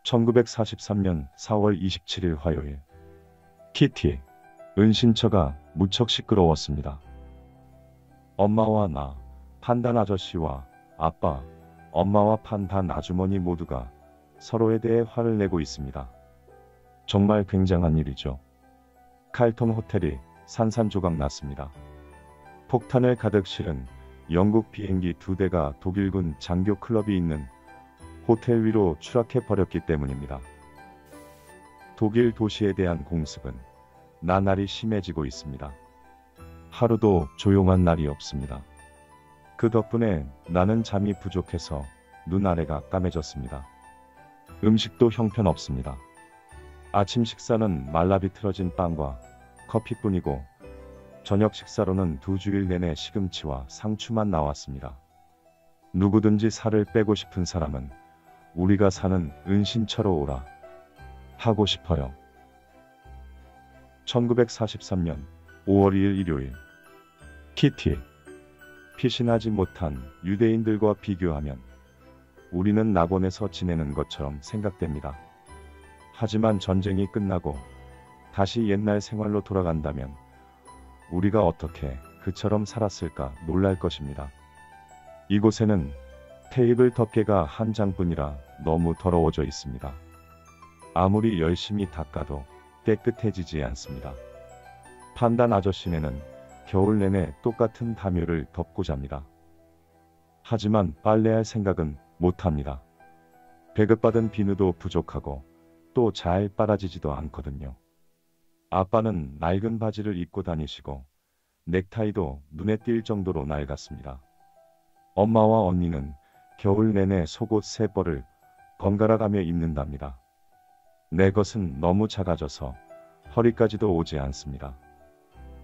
1943년 4월 27일 화요일. 키티, 은신처가 무척 시끄러웠습니다. 엄마와 나, 판단 아저씨와 아빠, 엄마와 판단 아주머니 모두가 서로에 대해 화를 내고 있습니다. 정말 굉장한 일이죠. 칼톤 호텔이 산산조각 났습니다. 폭탄을 가득 실은 영국 비행기 2대가 독일군 장교 클럽이 있는 호텔 위로 추락해 버렸기 때문입니다. 독일 도시에 대한 공습은 나날이 심해지고 있습니다. 하루도 조용한 날이 없습니다. 그 덕분에 나는 잠이 부족해서 눈 아래가 까매졌습니다. 음식도 형편없습니다. 아침 식사는 말라 비틀어진 빵과 커피뿐이고 저녁 식사로는 2주일 내내 시금치와 상추만 나왔습니다. 누구든지 살을 빼고 싶은 사람은 우리가 사는 은신처로 오라 하고 싶어요. 1943년 5월 2일 일요일. 키티, 피신하지 못한 유대인들과 비교하면 우리는 낙원에서 지내는 것처럼 생각됩니다. 하지만 전쟁이 끝나고 다시 옛날 생활로 돌아간다면 우리가 어떻게 그처럼 살았을까 놀랄 것입니다. 이곳에는 테이블 덮개가 한 장뿐이라 너무 더러워져 있습니다. 아무리 열심히 닦아도 깨끗해지지 않습니다. 판단 아저씨네는 겨울 내내 똑같은 담요를 덮고 잡니다. 하지만 빨래할 생각은 못합니다. 배급받은 비누도 부족하고 또 잘 빨아지지도 않거든요. 아빠는 낡은 바지를 입고 다니시고 넥타이도 눈에 띌 정도로 낡았습니다. 엄마와 언니는 겨울 내내 속옷 3벌을 번갈아 가며 입는답니다. 내 것은 너무 작아져서 허리까지도 오지 않습니다.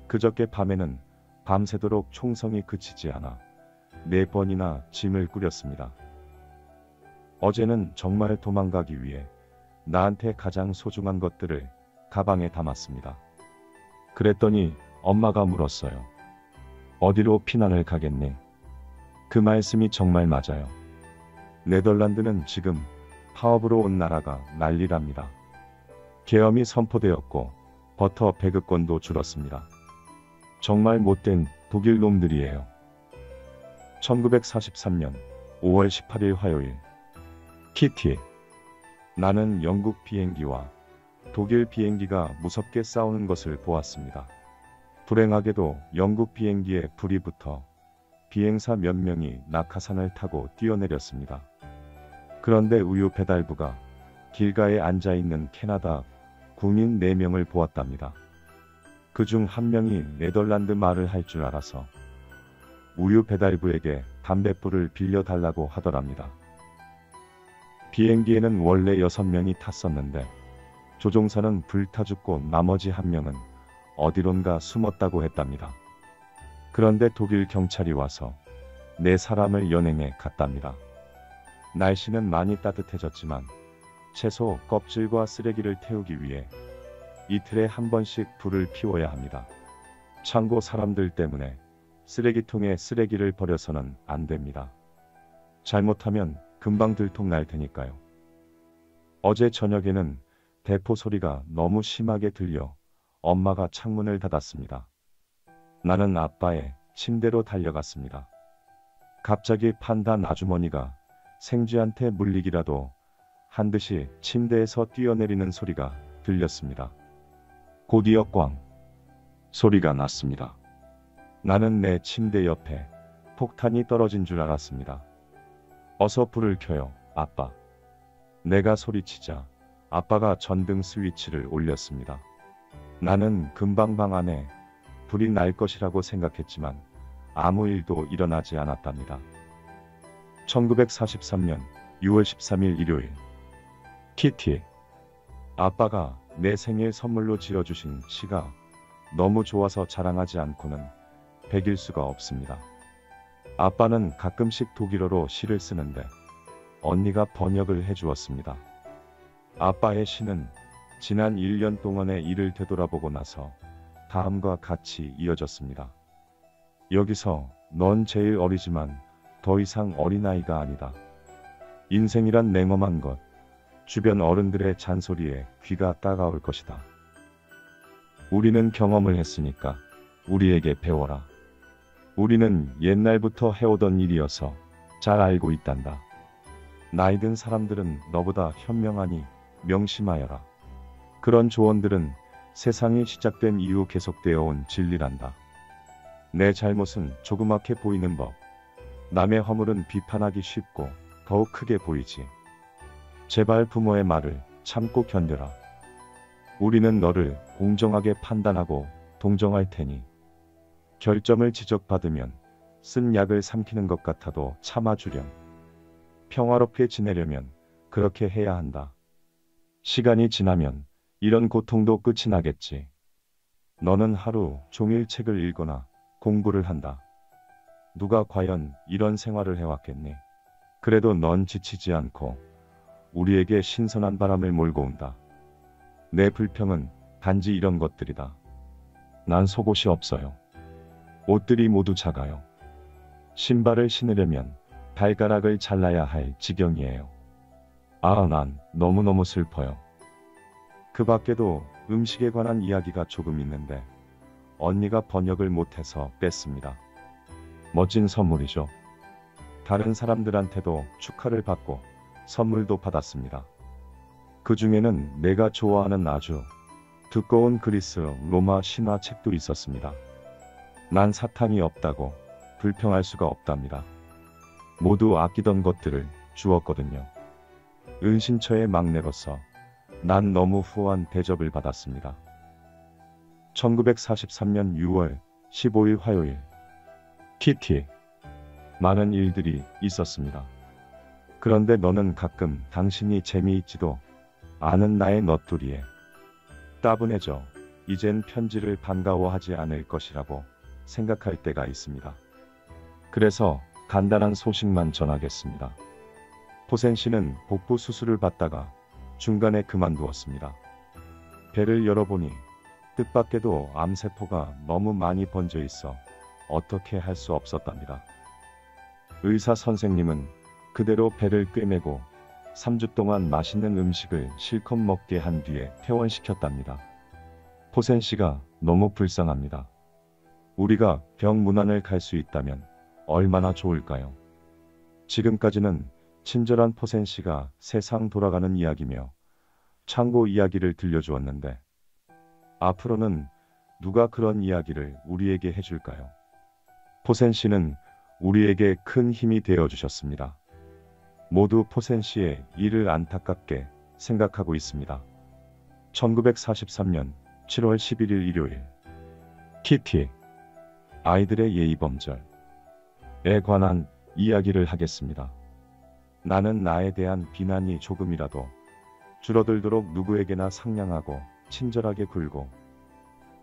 그저께 밤에는 밤새도록 총성이 그치지 않아 4번이나 짐을 꾸렸습니다. 어제는 정말 도망가기 위해 나한테 가장 소중한 것들을 가방에 담았습니다. 그랬더니 엄마가 물었어요. 어디로 피난을 가겠니? 그 말씀이 정말 맞아요. 네덜란드는 지금 파업으로 온 나라가 난리랍니다. 계엄이 선포되었고 버터 배급권도 줄었습니다. 정말 못된 독일 놈들이에요. 1943년 5월 18일 화요일. 키티, 나는 영국 비행기와 독일 비행기가 무섭게 싸우는 것을 보았습니다. 불행하게도 영국 비행기에 불이 붙어 비행사 몇 명이 낙하산을 타고 뛰어내렸습니다. 그런데 우유 배달부가 길가에 앉아있는 캐나다 군인 4명을 보았답니다. 그중 한 명이 네덜란드 말을 할 줄 알아서 우유 배달부에게 담뱃불을 빌려달라고 하더랍니다. 비행기에는 원래 6명이 탔었는데 조종사는 불타 죽고 나머지 1명은 어디론가 숨었다고 했답니다. 그런데 독일 경찰이 와서 4사람을 연행해 갔답니다. 날씨는 많이 따뜻해졌지만 채소 껍질과 쓰레기를 태우기 위해 이틀에 한 번씩 불을 피워야 합니다. 창고 사람들 때문에 쓰레기통에 쓰레기를 버려서는 안 됩니다. 잘못하면 금방 들통날 테니까요. 어제 저녁에는 대포 소리가 너무 심하게 들려 엄마가 창문을 닫았습니다. 나는 아빠의 침대로 달려갔습니다. 갑자기 판단 아주머니가 생쥐한테 물리기라도 한 듯이 침대에서 뛰어내리는 소리가 들렸습니다. 곧이어 꽝 소리가 났습니다. 나는 내 침대 옆에 폭탄이 떨어진 줄 알았습니다. 어서 불을 켜요, 아빠. 내가 소리치자 아빠가 전등 스위치를 올렸습니다. 나는 금방 방 안에 불이 날 것이라고 생각했지만 아무 일도 일어나지 않았답니다. 1943년 6월 13일 일요일. 키티, 아빠가 내 생일 선물로 지어주신 시가 너무 좋아서 자랑하지 않고는 베길 수가 없습니다. 아빠는 가끔씩 독일어로 시를 쓰는데 언니가 번역을 해주었습니다. 아빠의 시는 지난 1년 동안의 일을 되돌아보고 나서 다음과 같이 이어졌습니다. 여기서 넌 제일 어리지만 더 이상 어린아이가 아니다. 인생이란 냉엄한 것, 주변 어른들의 잔소리에 귀가 따가울 것이다. 우리는 경험을 했으니까 우리에게 배워라. 우리는 옛날부터 해오던 일이어서 잘 알고 있단다. 나이 든 사람들은 너보다 현명하니 명심하여라. 그런 조언들은 세상이 시작된 이후 계속되어 온 진리란다. 내 잘못은 조그맣게 보이는 법. 남의 허물은 비판하기 쉽고 더욱 크게 보이지. 제발 부모의 말을 참고 견뎌라. 우리는 너를 공정하게 판단하고 동정할 테니 결점을 지적받으면 쓴 약을 삼키는 것 같아도 참아주렴. 평화롭게 지내려면 그렇게 해야 한다. 시간이 지나면 이런 고통도 끝이 나겠지. 너는 하루 종일 책을 읽거나 공부를 한다. 누가 과연 이런 생활을 해왔겠니? 그래도 넌 지치지 않고 우리에게 신선한 바람을 몰고 온다. 내 불평은 단지 이런 것들이다. 난 속옷이 없어요. 옷들이 모두 작아요. 신발을 신으려면 발가락을 잘라야 할 지경이에요. 난 너무너무 슬퍼요. 그 밖에도 음식에 관한 이야기가 조금 있는데 언니가 번역을 못해서 뺐습니다. 멋진 선물이죠. 다른 사람들한테도 축하를 받고 선물도 받았습니다. 그 중에는 내가 좋아하는 아주 두꺼운 그리스 로마 신화 책도 있었습니다. 난 사탕이 없다고 불평할 수가 없답니다. 모두 아끼던 것들을 주었거든요. 은신처의 막내로서 난 너무 후한 대접을 받았습니다. 1943년 6월 15일 화요일. 키티. 많은 일들이 있었습니다. 그런데 너는 가끔 당신이 재미있지도 않은 나의 넋두리에 따분해져 이젠 편지를 반가워하지 않을 것이라고 생각할 때가 있습니다. 그래서 간단한 소식만 전하겠습니다. 포센 씨는 복부 수술을 받다가 중간에 그만두었습니다. 배를 열어보니 뜻밖에도 암세포가 너무 많이 번져 있어 어떻게 할 수 없었답니다. 의사 선생님은 그대로 배를 꿰매고 3주 동안 맛있는 음식을 실컷 먹게 한 뒤에 퇴원시켰답니다. 포센 씨가 너무 불쌍합니다. 우리가 병 문안을 갈 수 있다면 얼마나 좋을까요? 지금까지는 친절한 포센 씨가 세상 돌아가는 이야기며 창고 이야기를 들려주었는데 앞으로는 누가 그런 이야기를 우리에게 해줄까요? 포센 씨는 우리에게 큰 힘이 되어 주셨습니다. 모두 포센 씨의 일을 안타깝게 생각하고 있습니다. 1943년 7월 11일 일요일. 키티. 아이들의 예의범절에 관한 이야기를 하겠습니다. 나는 나에 대한 비난이 조금이라도 줄어들도록 누구에게나 상냥하고 친절하게 굴고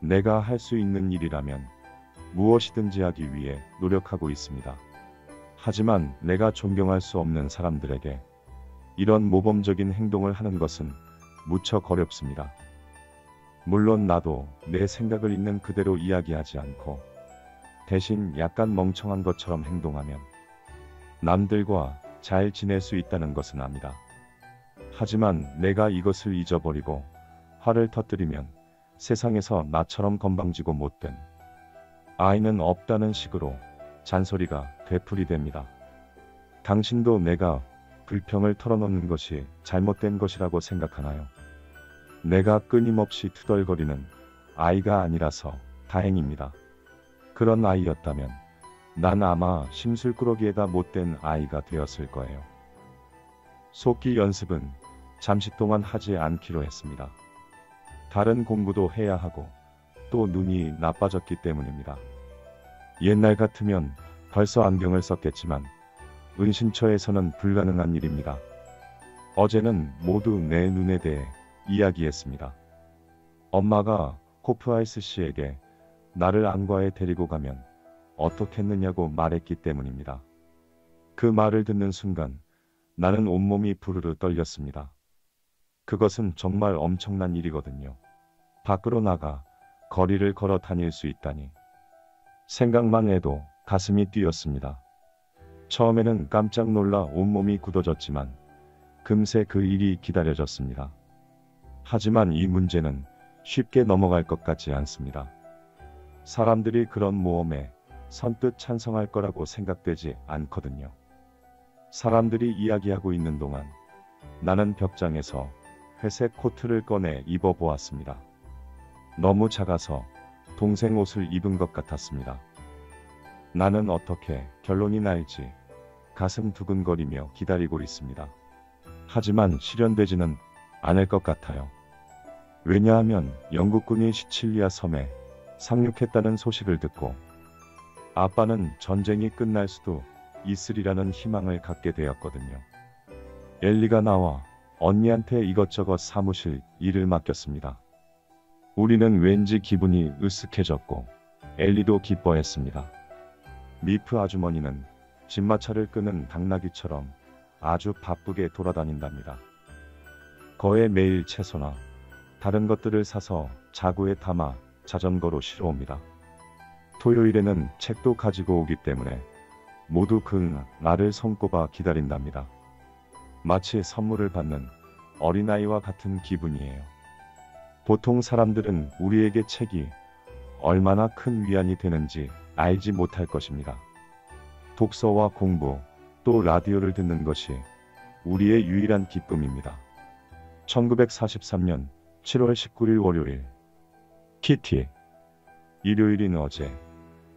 내가 할 수 있는 일이라면 무엇이든지 하기 위해 노력하고 있습니다. 하지만 내가 존경할 수 없는 사람들에게 이런 모범적인 행동을 하는 것은 무척 어렵습니다. 물론 나도 내 생각을 있는 그대로 이야기하지 않고 대신 약간 멍청한 것처럼 행동하면 남들과 잘 지낼 수 있다는 것은 압니다. 하지만 내가 이것을 잊어버리고 화를 터뜨리면 세상에서 나처럼 건방지고 못된 아이는 없다는 식으로 잔소리가 되풀이됩니다. 당신도 내가 불평을 털어놓는 것이 잘못된 것이라고 생각하나요? 내가 끊임없이 투덜거리는 아이가 아니라서 다행입니다. 그런 아이였다면 난 아마 심술꾸러기에다 못된 아이가 되었을 거예요. 속기 연습은 잠시 동안 하지 않기로 했습니다. 다른 공부도 해야 하고 또 눈이 나빠졌기 때문입니다. 옛날 같으면 벌써 안경을 썼겠지만 은신처에서는 불가능한 일입니다. 어제는 모두 내 눈에 대해 이야기했습니다. 엄마가 코프아이스 씨에게 나를 안과에 데리고 가면 어떻겠느냐고 말했기 때문입니다. 그 말을 듣는 순간 나는 온몸이 부르르 떨렸습니다. 그것은 정말 엄청난 일이거든요. 밖으로 나가 거리를 걸어 다닐 수 있다니. 생각만 해도 가슴이 뛰었습니다. 처음에는 깜짝 놀라 온몸이 굳어졌지만 금세 그 일이 기다려졌습니다. 하지만 이 문제는 쉽게 넘어갈 것 같지 않습니다. 사람들이 그런 모험에 선뜻 찬성할 거라고 생각되지 않거든요. 사람들이 이야기하고 있는 동안 나는 벽장에서 회색 코트를 꺼내 입어보았습니다. 너무 작아서 동생 옷을 입은 것 같았습니다. 나는 어떻게 결론이 날지 가슴 두근거리며 기다리고 있습니다. 하지만 실현되지는 않을 것 같아요. 왜냐하면 영국군이 시칠리아 섬에 상륙했다는 소식을 듣고 아빠는 전쟁이 끝날 수도 있으리라는 희망을 갖게 되었거든요. 엘리가 나와 언니한테 이것저것 사무실 일을 맡겼습니다. 우리는 왠지 기분이 으쓱해졌고 엘리도 기뻐했습니다. 미프 아주머니는 집마차를 끄는 당나귀처럼 아주 바쁘게 돌아다닌답니다. 거에 매일 채소나 다른 것들을 사서 자구에 담아 자전거로 실어옵니다. 토요일에는 책도 가지고 오기 때문에 모두 그 날을 손꼽아 기다린답니다. 마치 선물을 받는 어린아이와 같은 기분이에요. 보통 사람들은 우리에게 책이 얼마나 큰 위안이 되는지 알지 못할 것입니다. 독서와 공부, 또 라디오를 듣는 것이 우리의 유일한 기쁨입니다. 1943년 7월 19일 월요일. 키티. 일요일인 어제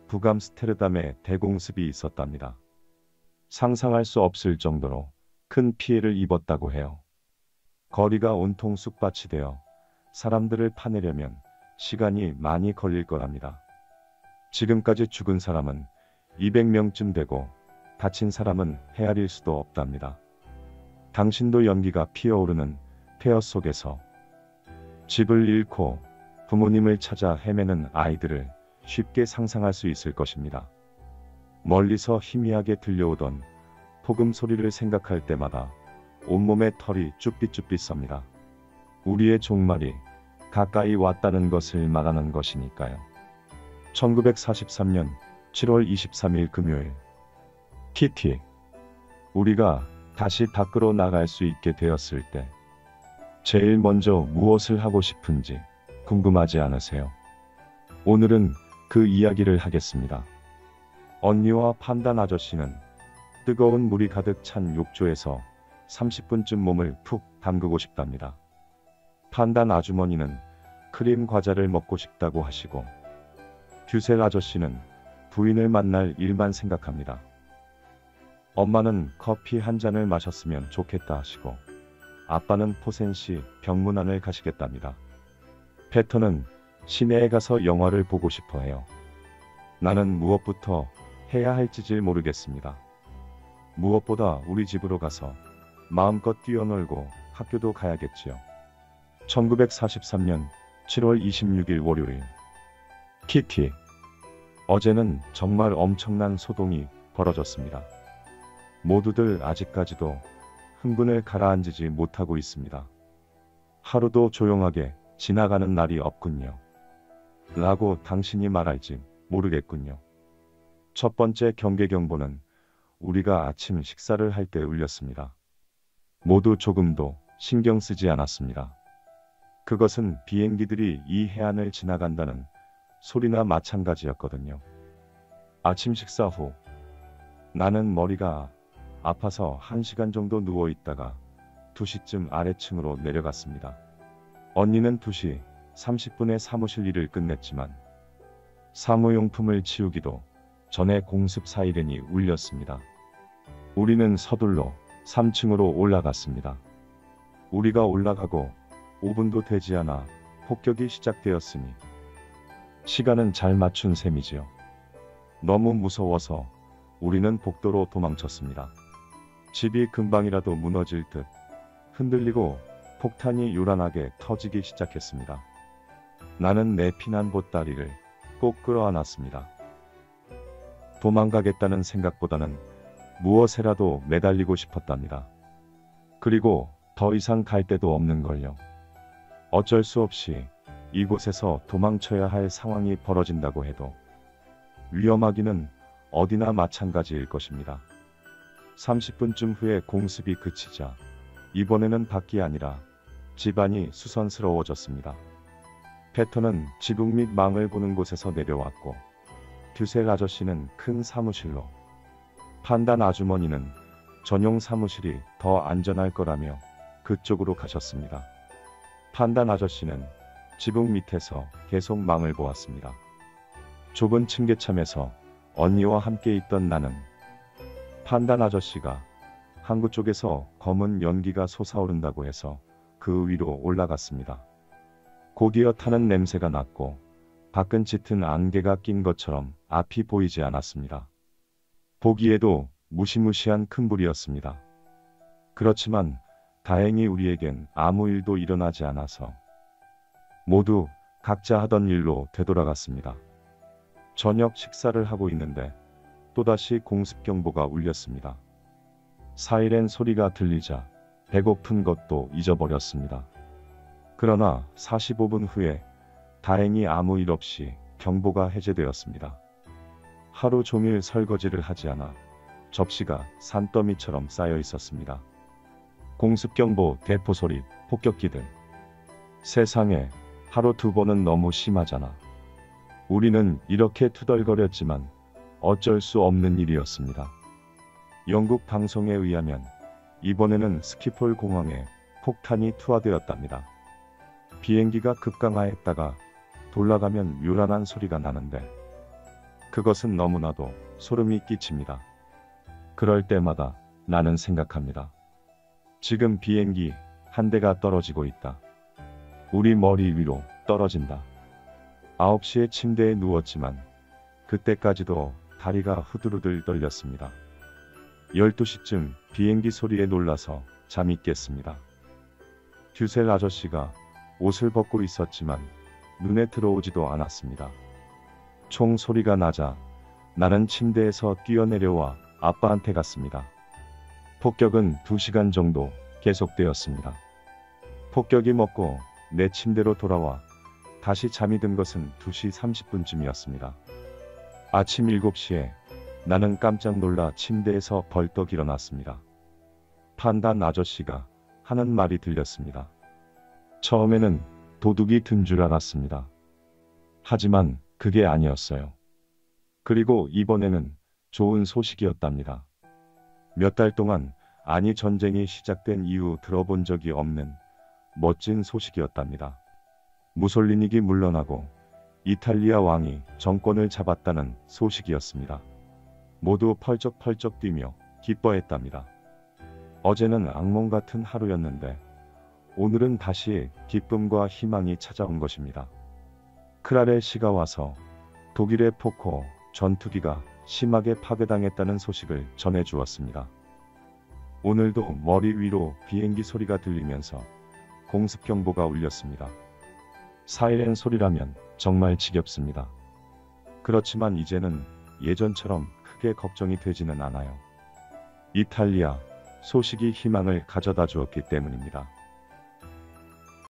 북암스테르담에 대공습이 있었답니다. 상상할 수 없을 정도로 큰 피해를 입었다고 해요. 거리가 온통 쑥밭이 되어 사람들을 파내려면 시간이 많이 걸릴 거랍니다. 지금까지 죽은 사람은 200명쯤 되고 다친 사람은 헤아릴 수도 없답니다. 당신도 연기가 피어오르는 폐허 속에서 집을 잃고 부모님을 찾아 헤매는 아이들을 쉽게 상상할 수 있을 것입니다. 멀리서 희미하게 들려오던 폭음 소리를 생각할 때마다 온몸에 털이 쭈삣쭈삣 섭니다. 우리의 종말이 가까이 왔다는 것을 말하는 것이니까요. 1943년 7월 23일 금요일. 키티. 우리가 다시 밖으로 나갈 수 있게 되었을 때 제일 먼저 무엇을 하고 싶은지 궁금하지 않으세요? 오늘은 그 이야기를 하겠습니다. 언니와 판단 아저씨는 뜨거운 물이 가득 찬 욕조에서 30분쯤 몸을 푹 담그고 싶답니다. 판단 아주머니는 크림 과자를 먹고 싶다고 하시고 듀셀 아저씨는 부인을 만날 일만 생각합니다. 엄마는 커피 한 잔을 마셨으면 좋겠다 하시고 아빠는 포센시 병문안을 가시겠답니다. 페터는 시내에 가서 영화를 보고 싶어 해요. 나는 무엇부터 해야 할지를 모르겠습니다. 무엇보다 우리 집으로 가서 마음껏 뛰어놀고 학교도 가야겠지요. 1943년 7월 26일 월요일. 키티. 어제는 정말 엄청난 소동이 벌어졌습니다. 모두들 아직까지도 흥분을 가라앉히지 못하고 있습니다. 하루도 조용하게 지나가는 날이 없군요. 라고 당신이 말할지 모르겠군요. 첫 번째 경계경보는 우리가 아침 식사를 할 때 울렸습니다. 모두 조금도 신경 쓰지 않았습니다. 그것은 비행기들이 이 해안을 지나간다는 소리나 마찬가지였거든요. 아침 식사 후 나는 머리가 아파서 1시간 정도 누워 있다가 2시쯤 아래층으로 내려갔습니다. 언니는 2시 30분에 사무실 일을 끝냈지만 사무용품을 치우기도 전에 공습 사이렌이 울렸습니다. 우리는 서둘러 3층으로 올라갔습니다. 우리가 올라가고 5분도 되지 않아 폭격이 시작되었으니 시간은 잘 맞춘 셈이지요. 너무 무서워서 우리는 복도로 도망쳤습니다. 집이 금방이라도 무너질 듯 흔들리고 폭탄이 요란하게 터지기 시작했습니다. 나는 내 피난 보따리를 꼭 끌어안았습니다. 도망가겠다는 생각보다는 무엇에라도 매달리고 싶었답니다. 그리고 더 이상 갈 데도 없는 걸요. 어쩔 수 없이 이곳에서 도망쳐야 할 상황이 벌어진다고 해도 위험하기는 어디나 마찬가지일 것입니다. 30분쯤 후에 공습이 그치자 이번에는 밖이 아니라 집안이 수선스러워졌습니다. 패턴은 지붕 및 망을 보는 곳에서 내려왔고, 듀셀 아저씨는 큰 사무실로, 판단 아주머니는 전용 사무실이 더 안전할 거라며 그쪽으로 가셨습니다. 판단 아저씨는 지붕 밑에서 계속 망을 보았습니다. 좁은 층계참에서 언니와 함께 있던 나는 판단 아저씨가 항구 쪽에서 검은 연기가 솟아오른다고 해서 그 위로 올라갔습니다. 곧이어 타는 냄새가 났고 밖은 짙은 안개가 낀 것처럼 앞이 보이지 않았습니다. 보기에도 무시무시한 큰 불이었습니다. 그렇지만 다행히 우리에겐 아무 일도 일어나지 않아서 모두 각자 하던 일로 되돌아갔습니다. 저녁 식사를 하고 있는데 또다시 공습경보가 울렸습니다. 사이렌 소리가 들리자 배고픈 것도 잊어버렸습니다. 그러나 45분 후에 다행히 아무 일 없이 경보가 해제되었습니다. 하루 종일 설거지를 하지 않아 접시가 산더미처럼 쌓여 있었습니다. 공습경보, 대포소리, 폭격기들. 세상에, 하루 2번은 너무 심하잖아. 우리는 이렇게 투덜거렸지만 어쩔 수 없는 일이었습니다. 영국 방송에 의하면 이번에는 스키폴 공항에 폭탄이 투하되었답니다. 비행기가 급강하했다가 돌아가면 요란한 소리가 나는데 그것은 너무나도 소름이 끼칩니다. 그럴 때마다 나는 생각합니다. 지금 비행기 한 대가 떨어지고 있다. 우리 머리 위로 떨어진다. 9시에 침대에 누웠지만 그때까지도 다리가 후들후들 떨렸습니다. 12시쯤 비행기 소리에 놀라서 잠이 깼습니다. 듀셀 아저씨가 옷을 벗고 있었지만 눈에 들어오지도 않았습니다. 총 소리가 나자 나는 침대에서 뛰어내려와 아빠한테 갔습니다. 폭격은 2시간 정도 계속되었습니다. 폭격이 멎고 내 침대로 돌아와 다시 잠이 든 것은 2시 30분쯤이었습니다. 아침 7시에 나는 깜짝 놀라 침대에서 벌떡 일어났습니다. 판단 아저씨가 하는 말이 들렸습니다. 처음에는 도둑이 든 줄 알았습니다. 하지만 그게 아니었어요. 그리고 이번에는 좋은 소식이었답니다. 몇 달 동안, 아니 전쟁이 시작된 이후 들어본 적이 없는 멋진 소식이었답니다. 무솔리니가 물러나고 이탈리아 왕이 정권을 잡았다는 소식이었습니다. 모두 펄쩍펄쩍 뛰며 기뻐했답니다. 어제는 악몽 같은 하루였는데 오늘은 다시 기쁨과 희망이 찾아온 것입니다. 크랄의 시가 와서 독일의 포코 전투기가 심하게 파괴당했다는 소식을 전해주었습니다. 오늘도 머리 위로 비행기 소리가 들리면서 공습경보가 울렸습니다. 사이렌 소리라면 정말 지겹습니다. 그렇지만 이제는 예전처럼 크게 걱정이 되지는 않아요. 이탈리아 소식이 희망을 가져다 주었기 때문입니다.